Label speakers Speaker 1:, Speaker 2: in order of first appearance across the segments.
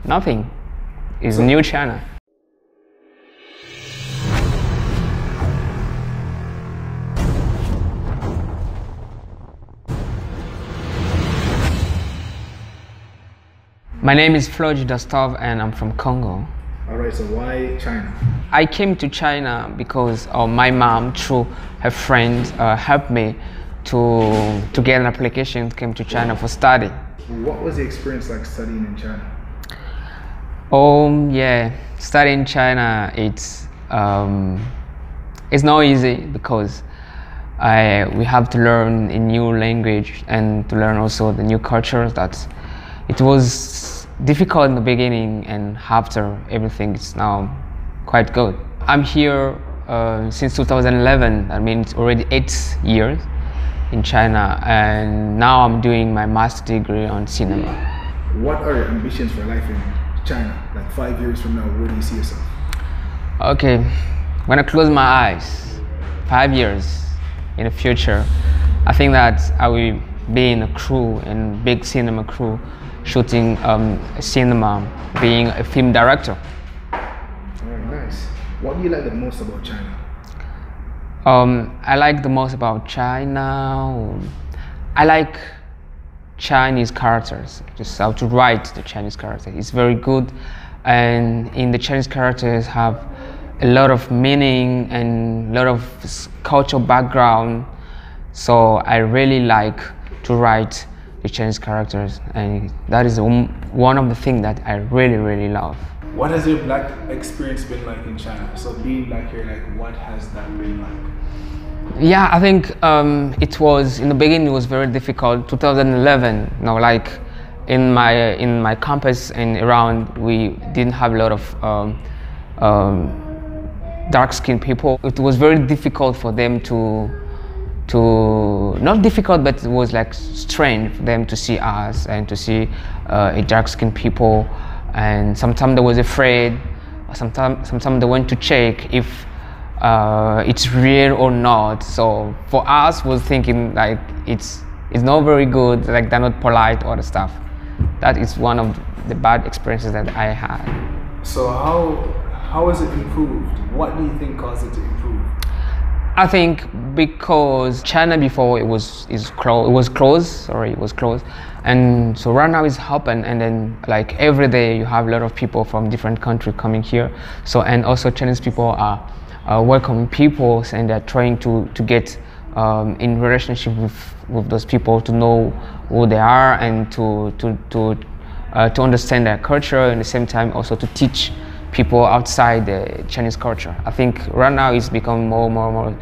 Speaker 1: Nothing. It's new China. My name is Flogy and I'm from Congo.
Speaker 2: Alright, so why China?
Speaker 1: I came to China because my mom, through her friend, helped me to get an application, came to China for study.
Speaker 2: What was the experience like studying in China?
Speaker 1: Yeah, studying in China, it's not easy because we have to learn a new language and to learn also the new cultures. It was difficult in the beginning, and after everything is now quite good. I'm here since 2011. I mean, it's already 8 years in China, and now I'm doing my master's degree on cinema.
Speaker 2: What are your ambitions for life in China? Like 5 years from now, where do you see yourself?
Speaker 1: Okay, when I close my eyes, 5 years in the future, I think that I will be in a crew, in big cinema crew, shooting cinema, being a film director.
Speaker 2: Alright, nice. What do you like the most about China?
Speaker 1: I like the most about China. I like Chinese characters, just how to write the Chinese character. It's very good, and in the Chinese characters have a lot of meaning and a lot of cultural background. So I really like to write the Chinese characters, and that is one of the things that I really love.
Speaker 2: What has your black experience been like in China? So being black here, like what has that been like?
Speaker 1: Yeah, I think it was, in the beginning it was very difficult. 2011, you know, like in my campus and around, we didn't have a lot of dark-skinned people. It was very difficult for them to not difficult, but it was like strange for them to see us and to see a dark-skinned people. And sometimes they was afraid. Sometimes they went to check if it's real or not. So for us, was thinking like it's not very good, like they're not polite or the stuff. That is one of the bad experiences that I had.
Speaker 2: So how has it improved? What do you think caused it to improve?
Speaker 1: I think because China before it was closed, and so right now it's open, and then like every day you have a lot of people from different countries coming here. So, and also Chinese people are welcoming people, and they're trying to get in relationship with those people, to know who they are and to understand their culture, and at the same time also to teach people outside the Chinese culture. I think right now it's become more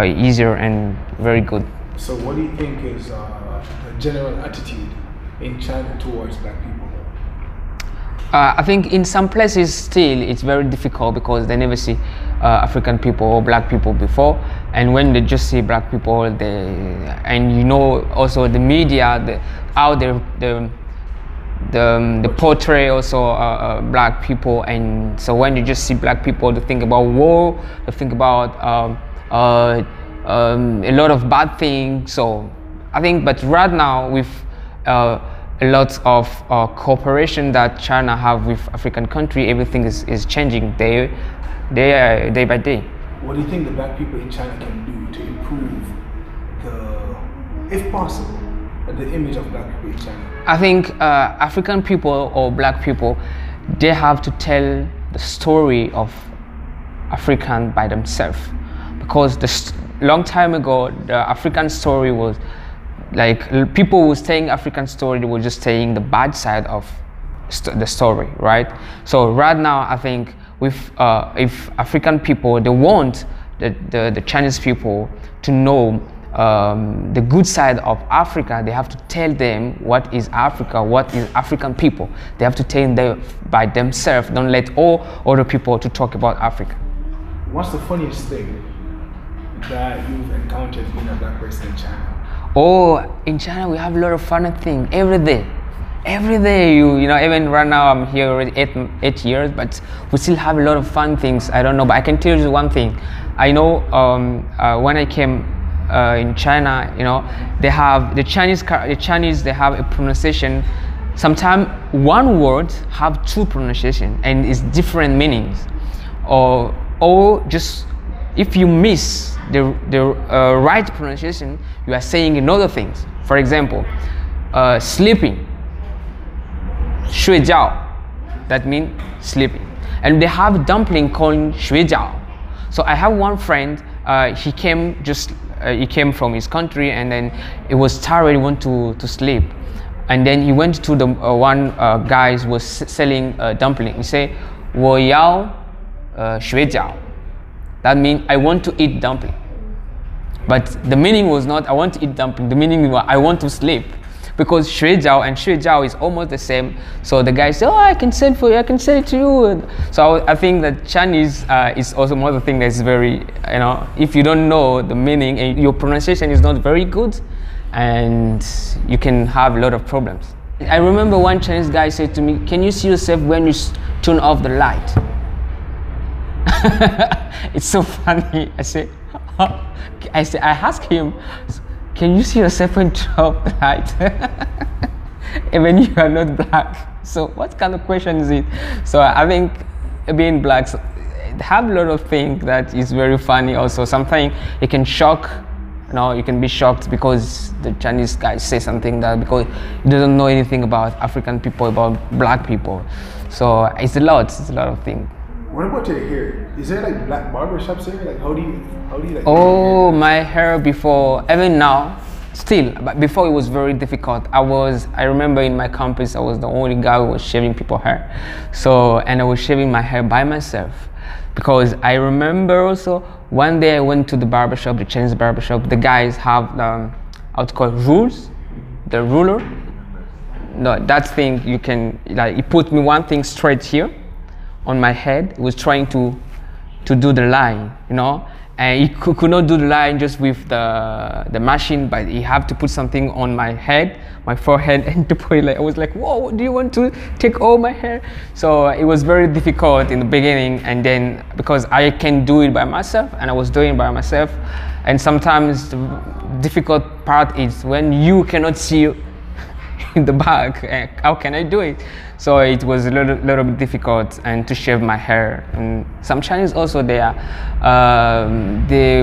Speaker 1: easier and very good.
Speaker 2: So what do you think is the general attitude in China towards black people?
Speaker 1: I think in some places still it's very difficult because they never see African people or black people before, and when they just see black people, and you know also the media, how the portray also black people, and so when you just see black people, they think about war, they think about a lot of bad things. So I think, but right now with a lot of cooperation that China have with African country, everything is changing day by day.
Speaker 2: What do you think the black people in China can do to improve if possible, the image of black people in China?
Speaker 1: I think African people or black people, they have to tell the story of African by themselves, because long time ago the African story was like people who were saying African story, they were just saying the bad side of the story, right? So right now I think with if African people, they want the Chinese people to know the good side of Africa, they have to tell them what is Africa, what is African people. They have to tell them by themselves. Don't let all other people to talk about Africa.
Speaker 2: What's the funniest thing that you've encountered being a black person in China?
Speaker 1: Oh, in China we have a lot of funny things every day. Every day, you know, even right now I'm here already 8 years, but we still have a lot of fun things. I don't know, but I can tell you one thing. I know when I came in China, you know, they have the Chinese. They have a pronunciation sometimes one word have two pronunciation and it's different meanings, or just if you miss the right pronunciation, you are saying another things. For example, sleeping, 睡觉, that means sleeping. And they have dumpling called 水饺. So I have one friend, he came from his country, and then it was tired, he wanted to sleep. And then he went to the one guy who was selling dumpling. He said, 我要水饺. That means I want to eat dumpling. But the meaning was not I want to eat dumpling. The meaning was I want to sleep. Because 水饺 and 睡觉 is almost the same. So the guy said, oh, I can sell for you, I can sell it to you. So I think that Chinese is also one of the things that's very, if you don't know the meaning and your pronunciation is not very good, and you can have a lot of problems. I remember one Chinese guy said to me, can you see yourself when you turn off the light? It's so funny. I asked him, can you see yourself when you turn off the light? Even you are not black. So what kind of question is it? So I think being black have a lot of things that is very funny also. Sometimes it can shock. You can be shocked because the Chinese guy say something that because he doesn't know anything about African people, about black people. So it's a lot of things.
Speaker 2: What about your hair? Is there like black barber shops here? Like how do you like?
Speaker 1: Oh, my hair before, even now, still, but before it was very difficult. I remember in my campus, I was the only guy who was shaving people's hair. So, and I was shaving my hair by myself. Because I remember also, one day I went to the barbershop, the Chinese barbershop. The guys have, how to call it, rules, the ruler. No, that thing you can, like, he put me one thing straight here on my head. He was trying to do the line, and he could not do the line just with the machine, but he had to put something on my head, my forehead, and to put it like, I was like, whoa, do you want to take all my hair? So it was very difficult in the beginning, and then because I can do it by myself, and I was doing it by myself, and sometimes the difficult part is when you cannot see in the back, how can I do it? So it was a little bit difficult and to shave my hair. And some Chinese also they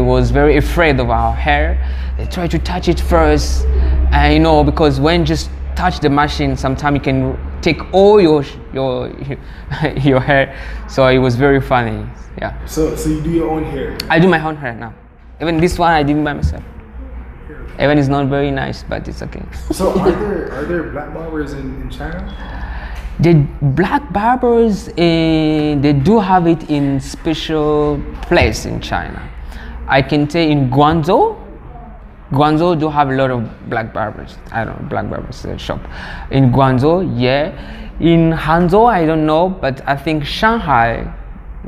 Speaker 1: was very afraid of our hair. They try to touch it first, and because when just touch the machine, sometimes you can take all your hair. So it was very funny. Yeah. So
Speaker 2: you do your own hair?
Speaker 1: I do my own hair now. Even this one I did by myself. Even it's not very nice, but it's okay.
Speaker 2: So are there black barbers in China?
Speaker 1: The black barbers, they do have it in special place in China. I can say in Guangzhou do have a lot of black barbers. I don't know, black barbers shop. In Guangzhou, yeah. In Hangzhou, I don't know, but I think Shanghai,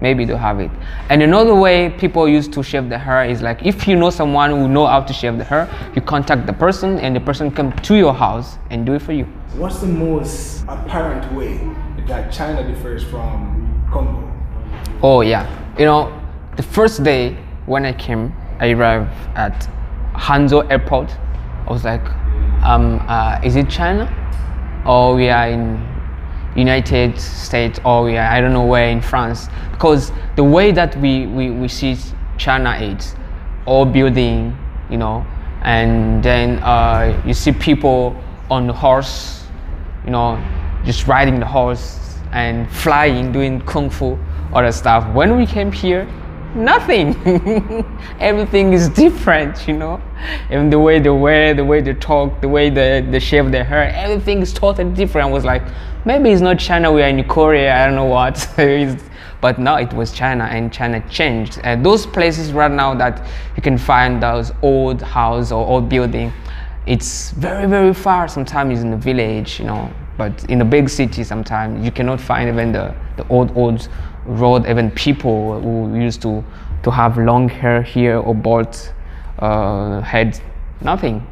Speaker 1: maybe do have it. And another way people used to shave the hair is like, if you know someone who know how to shave the hair, you contact the person and the person come to your house and do it for you.
Speaker 2: What's the most apparent way that China differs from Congo?
Speaker 1: Oh yeah, the first day when I came, I arrived at Hangzhou airport. I was like, is it China? Or we are in United States, or we are, I don't know where, in France? Because the way that we see China is all building, and then you see people on the horse, just riding the horse and flying, doing kung fu, other stuff. When we came here, nothing. Everything is different, Even the way they wear, the way they talk, the way they shave their hair, everything is totally different. I was like, maybe it's not China, we are in Korea, I don't know what. But now it was China, and China changed. Those places right now that you can find those old house or old building, it's very, very far. Sometimes it's in the village, but in the big city, sometimes you cannot find even the old road, even people who used to have long hair here or bald head. Nothing.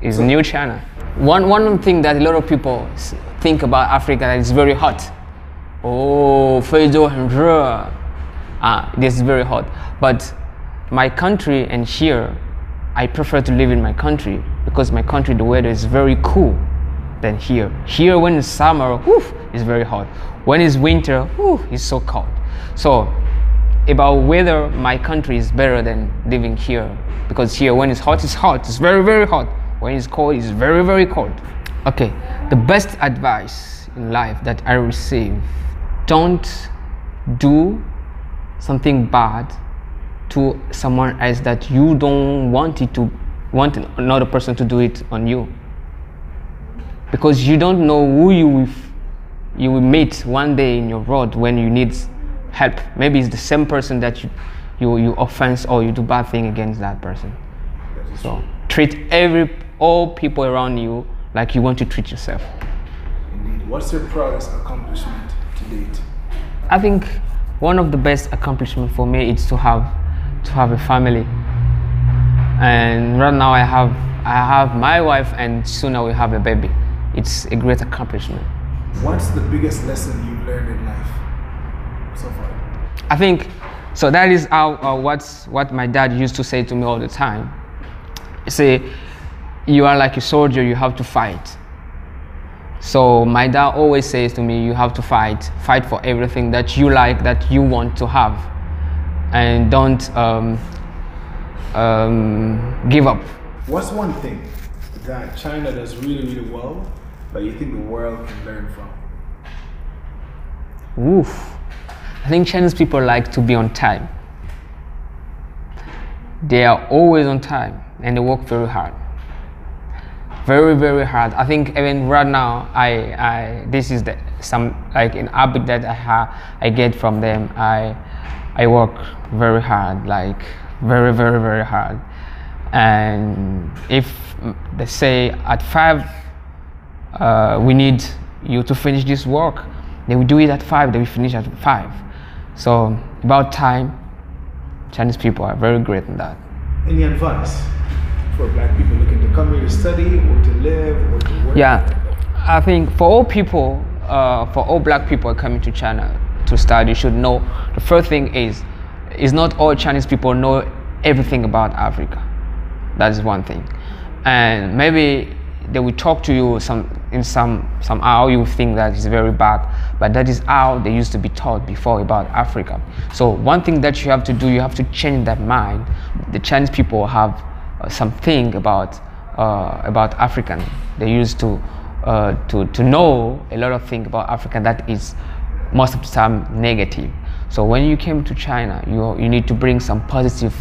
Speaker 1: It's new China. One thing that a lot of people think about Africa, that it's very hot. Oh, 非洲很热. This is very hot. But my country and here, I prefer to live in my country because my country, the weather is very cool. than here. Here, when it's summer, whew, it's very hot. When it's winter, whew, it's so cold. So about whether my country is better than living here, because here when it's hot, it's very, very hot. When it's cold, it's very, very cold. Okay, the best advice in life that I receive: don't do something bad to someone else that you don't want another person to do it on you, because you don't know who you will meet one day in your road when you need help. Maybe it's the same person that you offense or you do bad thing against that person. So treat all people around you like you want to treat yourself.
Speaker 2: Indeed. What's your proudest accomplishment to date?
Speaker 1: I think one of the best accomplishments for me is to have a family. And right now I have my wife, and soon I will have a baby. It's a great accomplishment.
Speaker 2: What's the biggest lesson you've learned in life so far?
Speaker 1: I think so. That is what my dad used to say to me all the time. He say, you are like a soldier, you have to fight. So my dad always says to me, you have to fight for everything that you like, that you want to have, and don't give up.
Speaker 2: What's one thing that China does really, really well that you think the world can learn from?
Speaker 1: Oof. I think Chinese people like to be on time. They are always on time, and they work very hard. Very, very hard. I think even right now, this is some like an habit that I get from them. I work very hard, like very, very, very hard. And if they say at 5, we need you to finish this work, they will do it at 5. They will finish at 5. So about time, Chinese people are very great in that.
Speaker 2: Any advice for black people looking to come here to study or to live or to work?
Speaker 1: Yeah, I think for all black people coming to China to study, you should know the first thing is not all Chinese people know everything about Africa. That is one thing. And maybe they will talk to you somehow you think that is very bad, but that is how they used to be taught before about Africa. So one thing that you have to do, you have to change that mind. The Chinese people have something about African. They used to know a lot of things about Africa that is most of the time negative. So when you came to China, you need to bring some positive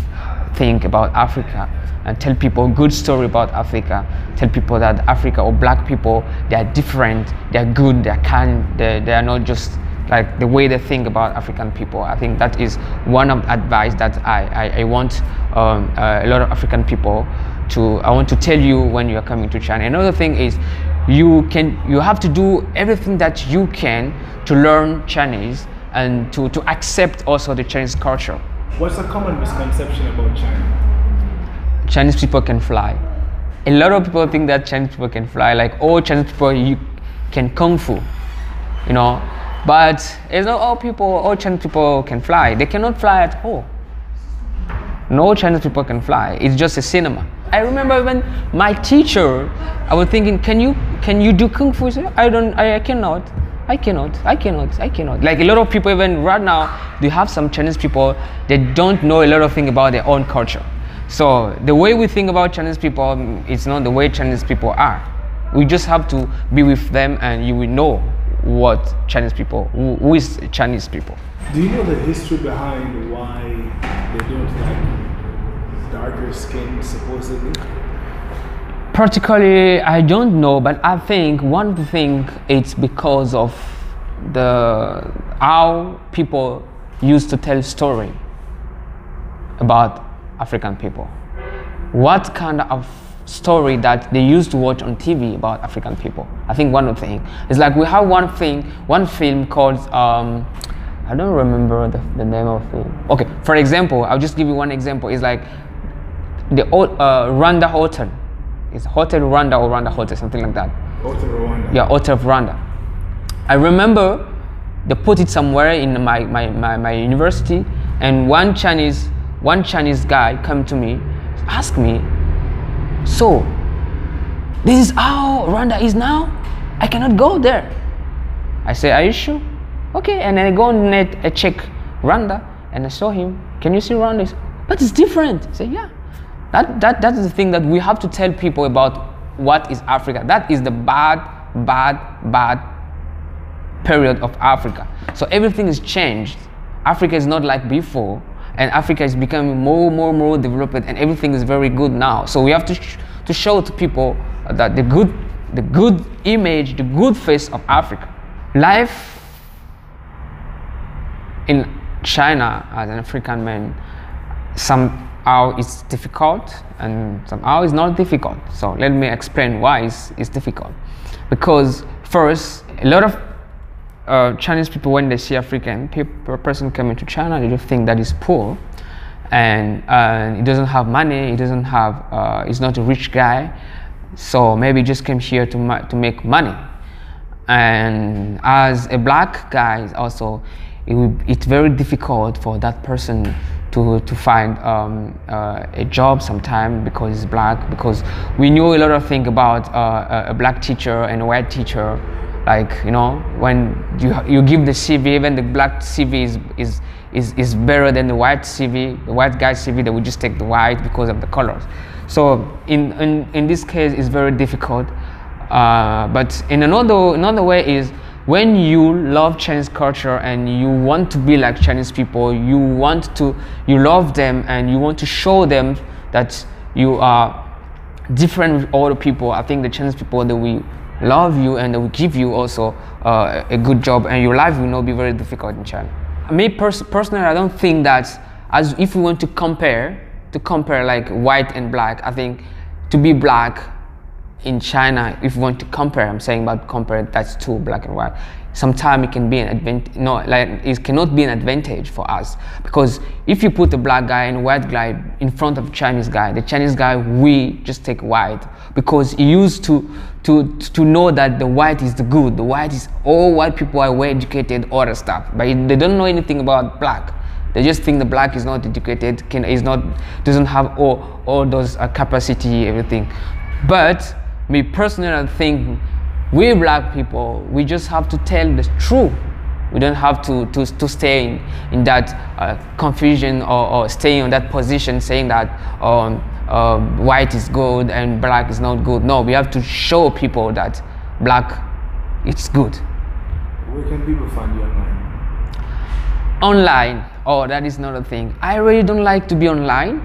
Speaker 1: thing about Africa and tell people a good story about Africa. Tell people that Africa or black people, they are different, they are good, they are kind, they are not just like the way they think about African people. I think that is one of the advice that I want a lot of African people I want to tell you when you are coming to China. Another thing is you have to do everything that you can to learn Chinese and to accept also the Chinese culture.
Speaker 2: What's a common misconception about China?
Speaker 1: Chinese people can fly. A lot of people think that Chinese people can fly, like all Chinese people can kung fu, you know. But it's not all Chinese people can fly. They cannot fly at all. No Chinese people can fly. It's just a cinema. I remember when my teacher, I was thinking, can you do kung fu? I cannot. Like a lot of people, even right now, they have some Chinese people, they don't know a lot of things about their own culture. So the way we think about Chinese people, it's not the way Chinese people are. We just have to be with them, and you will know what Chinese people, who is Chinese people.
Speaker 2: Do you know the history behind why they don't like darker skin, supposedly?
Speaker 1: Particularly, I don't know, but I think one of the things, it's because of how people used to tell story about African people. What kind of story that they used to watch on TV about African people? I think one of the things is like we have one film called I don't remember the name of it. Okay, for example, I'll just give you one example. It's like the old Rwanda Hotel. It's Hotel Rwanda or Rwanda Hotel, something like that.
Speaker 2: Hotel Rwanda.
Speaker 1: Yeah, Hotel of Rwanda. I remember they put it somewhere in my university, and one Chinese guy come to me, ask me, so this is how Rwanda is now? I cannot go there. I say, are you sure? Okay, and then I go on the net, I check Rwanda, and I saw him. Can you see Rwanda? He said, but it's different. I say, yeah. That is the thing that we have to tell people about what is Africa. That is the bad period of Africa. So everything is changed. Africa is not like before, and Africa is becoming more developed, and everything is very good now. So we have to show to people that the good image, the good face of Africa. Life in China as an African man, somehow it's difficult and somehow it's not difficult. So let me explain why it's difficult. Because first, a lot of Chinese people, when they see African person coming to China, they just think that he's poor and he doesn't have money, he doesn't have, he's not a rich guy, so maybe he just came here to make money. And as a black guy also, it's very difficult for that person to find a job sometime because he's black, because we know a lot of things about a black teacher and a white teacher. Like, you know, when you give the CV, even the black CV is better than the white CV. The white guy's CV, they would just take the white because of the colors. So in this case, it's very difficult. But in another way is, when you love Chinese culture and you want to be like Chinese people, you love them and you want to show them that you are different with other people. I think the Chinese people, that we love you and they will give you also a good job, and your life will not be very difficult in China. Me personally, I don't think that, as if we want to compare like white and black, I think to be black in China, if you want to compare, I'm saying about compare, that's two, black and white. Sometimes it can be an advantage. No, like it cannot be an advantage for us, because if you put a black guy and a white guy in front of a Chinese guy, the Chinese guy we just take white, because he used to know that the white is the good. The white is, all white people are well educated, all that stuff, but they don't know anything about black. They just think the black is not educated, doesn't have all those capacity, everything. But me personally, I think we black people, we just have to tell the truth. We don't have to stay in that confusion or stay in that position saying that white is good and black is not good. No, we have to show people that black is good.
Speaker 2: Where can people find you online?
Speaker 1: Online, oh, that is not a thing. I really don't like to be online,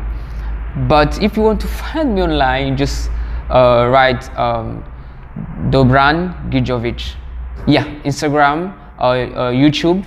Speaker 1: but if you want to find me online, just write Dobran Gijovic. Yeah, Instagram, YouTube.